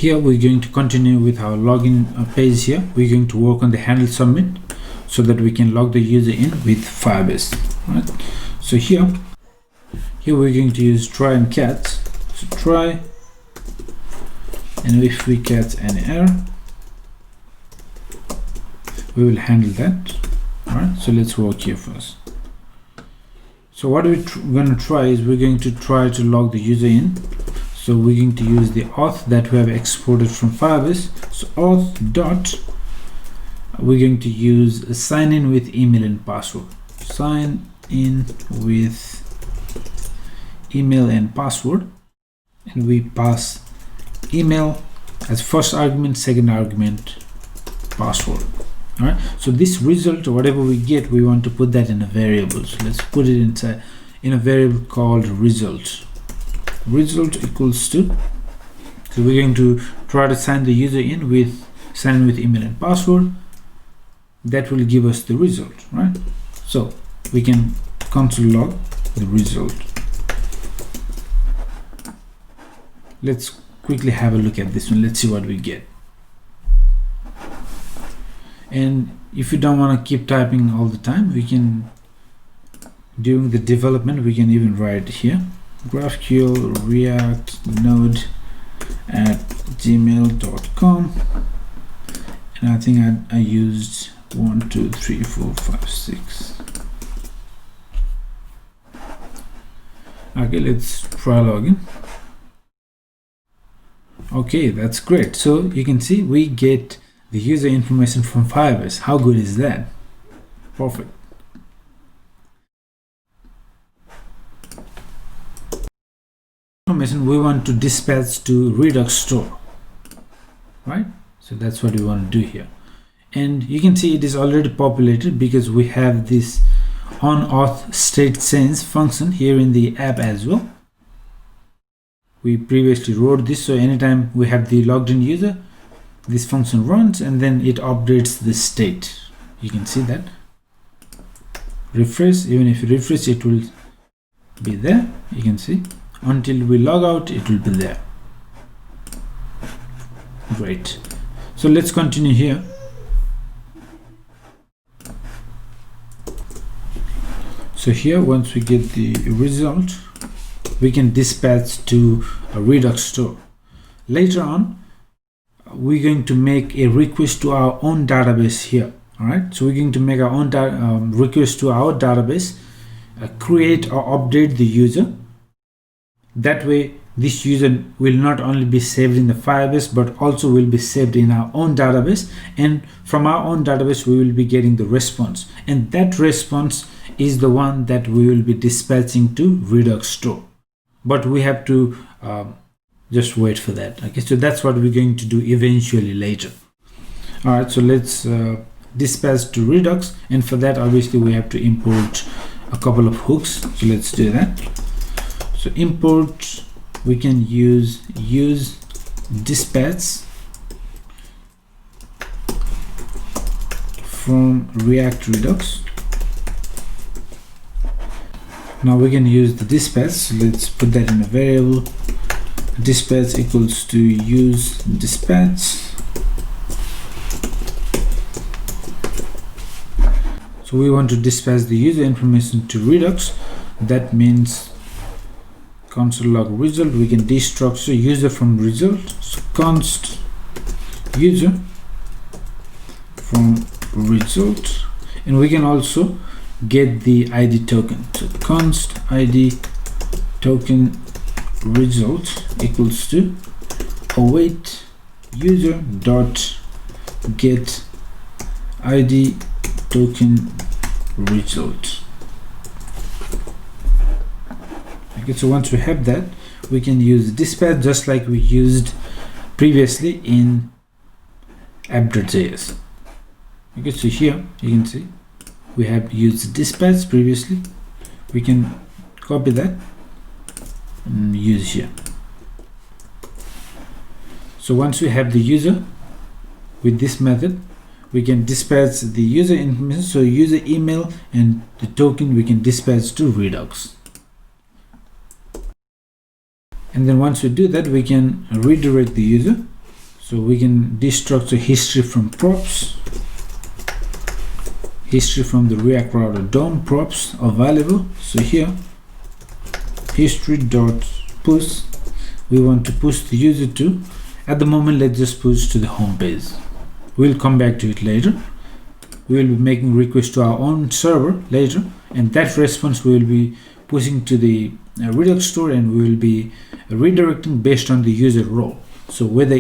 Here we're going to continue with our login page. Here we're going to work on the handle submit so that we can log the user in with Firebase. Right. So here we're going to use try and catch. So try, and if we catch an error, we will handle that. All right. So let's work here first. So what we're going to try is we're going to try to log the user in. So we're going to use the auth that we have exported from Firebase. So auth dot, we're going to use a sign in with email and password. Sign in with email and password, and we pass email as first argument, second argument password. All right. So this result, or whatever we get, we want to put that in a variable. So let's put it inside in a variable called result. Result equals to, so we're going to try to sign the user in with email and password. That will give us the result, right? So we can console log the result. Let's quickly have a look at this one. Let's see what we get. And if you don't want to keep typing all the time, we can, during the development, we can even write here GraphQL React Node at gmail.com, and I think I used 1 2 3 4 5 6. Okay, let's try login. Okay, that's great. So you can see we get the user information from Firebase. How good is that? Perfect. Information we want to dispatch to Redux store, right? So that's what we want to do here. And you can see it is already populated because we have this on auth state change function here in the app as well. We previously wrote this, so anytime we have the logged in user, this function runs and then it updates the state. You can see that. Refresh, even if you refresh, it will be there. You can see until we log out, it will be there. Great. So let's continue here. So here, once we get the result, we can dispatch to a Redux store. Later on, we're going to make a request to our own database here. All right. So we're going to make our own request to our database, create or update the user. That way, this user will not only be saved in the Firebase, but also will be saved in our own database. And from our own database, we will be getting the response. And that response is the one that we will be dispatching to Redux store. But we have to just wait for that. Okay, so that's what we're going to do eventually later. All right, so let's dispatch to Redux. And for that, obviously, we have to import a couple of hooks. So let's do that. So import, we can use dispatch from React Redux. Now we can use the dispatch. So let's put that in a variable. Dispatch equals to use dispatch. So we want to dispatch the user information to Redux. That means console log result. We can destructure user from result. So const user from result, and we can also get the ID token. So const ID token result equals to await user dot get ID token result. Okay, so once we have that, we can use dispatch just like we used previously in app.js. Okay, so here you can see we have used dispatch previously. We can copy that and use here. So once we have the user with this method, we can dispatch the user information. So user email and the token we can dispatch to Redux. And then once we do that, we can redirect the user So we can destructure history from props, history from the React router DOM props available. So here history.push, we want to push the user to, at the moment let's just push to the home page. We'll come back to it later. We will be making requests to our own server later, and that response we will be pushing to the Redux store, and we will be redirecting based on the user role. So whether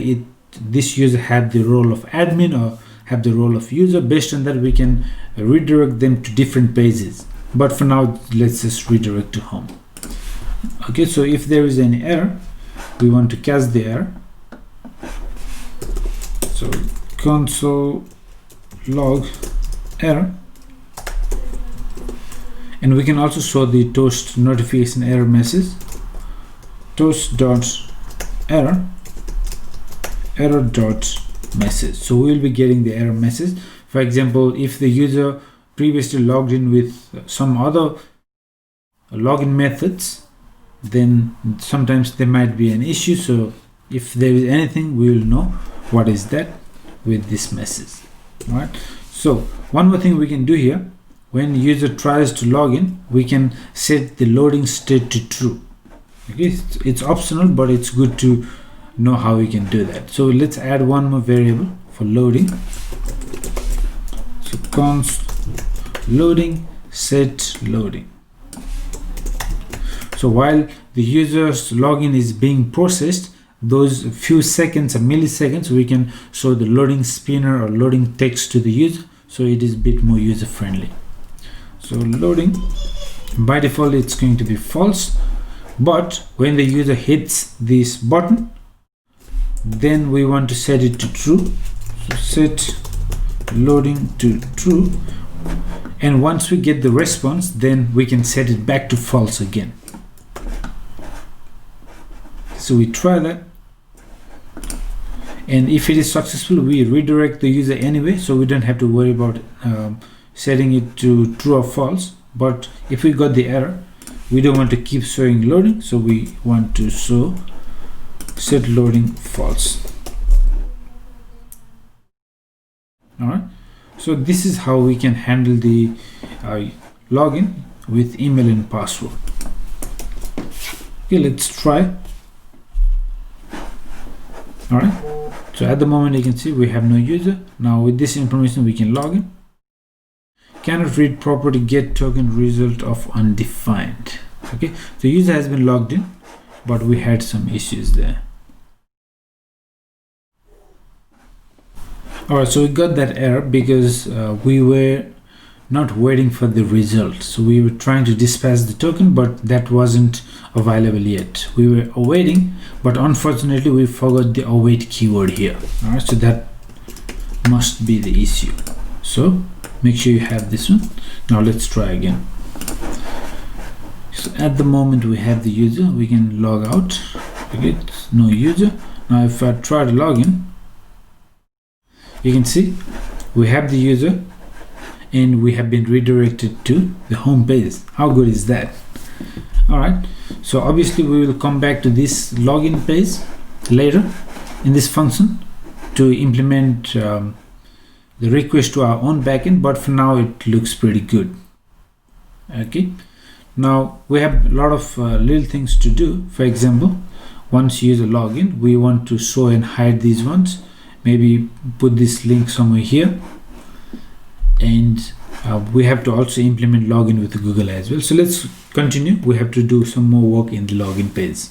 this user had the role of admin or have the role of user, based on that we can redirect them to different pages. But for now, let's just redirect to home. Okay, so if there is any error, we want to catch the error. So console log error, and we can also show the toast notification error message, toast.error, error.message. So we will be getting the error message. For example, if the user previously logged in with some other login methods, then sometimes there might be an issue. So if there is anything, we will know what is that with this message. All right, so one more thing we can do here, when user tries to log in, we can set the loading state to true. Okay, it's optional, but it's good to know how we can do that. So let's add one more variable for loading. So const loading set loading. So while the user's login is being processed, those few seconds or milliseconds, we can show the loading spinner or loading text to the user, so it is a bit more user friendly. So loading, by default it's going to be false, but when the user hits this button, then we want to set it to true. So set loading to true, and once we get the response, then we can set it back to false again. So we try that, and if it is successful, we redirect the user anyway, so we don't have to worry about setting it to true or false. But if we got the error, we don't want to keep showing loading, so we want to show set loading false. All right, so this is how we can handle the login with email and password. Okay, let's try. All right, so at the moment you can see we have no user. Now with this information we can log in. Cannot read property get token result of undefined. Okay, the user has been logged in, but we had some issues there. All right, so we got that error because we were not waiting for the result. So we were trying to dispatch the token, but that wasn't available yet. We were awaiting, but unfortunately we forgot the await keyword here. All right, so that must be the issue. So make sure you have this one. Now let's try again. So at the moment we have the user, we can log out. Okay, no user. Now if I try to log in, you can see we have the user and we have been redirected to the home page. How good is that? All right, so obviously we will come back to this login page later in this function to implement the request to our own backend, but for now it looks pretty good. Okay, now we have a lot of little things to do. For example, once user login, we want to show and hide these ones. Maybe put this link somewhere here, and we have to also implement login with Google as well. So let's continue. We have to do some more work in the login page.